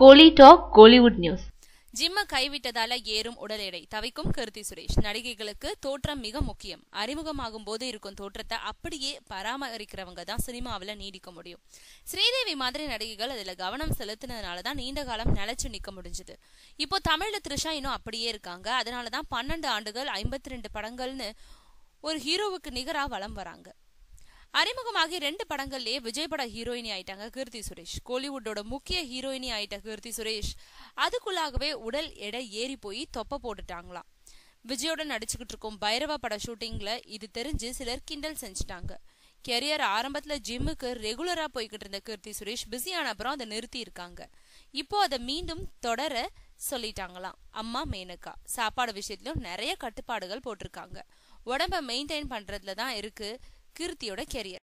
கோலி talk Kollywood news. ஜிம்ம கைவிட்டதால ஏறும் உடல் எடை தவிக்கும் கீர்த்தி சுரேஷ். நடிகைகளுக்கு தோற்றம் மிக முக்கியம். அறிமுகமாகும் போது இருக்கும் தோற்றத்தை அப்படியே பராமரிக்கிறவங்க தான் சினிமாவில நீடிக்க முடியும். ஸ்ரீதேவி மாதிரி நடிகைகள் அதுல கவனம் செலுத்தினதுனாலதான் நீண்ட காலம் நிலைச்சு நிக்க முடிஞ்சது. இப்போ தமிழ்ல த்ரிஷா இன்னும் அப்படியே இருக்காங்க. அதனாலதான் 12 ஆண்டுகள் 52 படங்கள்னு ஒரு ஹீரோவுக்கு நிகரா வலம் வராங்க. அறிமுகமாகி 2 படங்கள்லயே விஜய் பட ஹீரோயினி ஆயிட்டாங்க கீர்த்தி சுரேஷ். கோலிவுட்டோட முக்கிய ஹீரோயினி ஆயிட்ட கீர்த்தி சுரேஷ் அதுக்குள்ளாகவே உடல் எடை ஏறி போய் தொப்ப போட்டுட்டாங்களாம். விஜயோட நடிச்சுக்கிட்டு இருக்கும் பைரவா பட ஷூட்டிங்ல இது தெரிஞ்சு சிலர் கிண்டல் செஞ்சுட்டாங்க. கெரியர் ஆரம்பத்துல ஜிம்முக்கு ரெகுலரா போய்கிட்டு இருந்த கீர்த்தி சுரேஷ் பிஸியான அப்புறம் அதை நிறுத்தி இருக்காங்க. இப்போ அதை மீண்டும் தொடர சொல்லிட்டாங்களாம். அம்மா மேனகா சாப்பாடு விஷயத்திலும் நிறைய கட்டுப்பாடுகள் போட்டிருக்காங்க. உடம்ப மெயின்டைன் பண்றதுல தான் இருக்கு கீர்த்தியோட கெரியர்.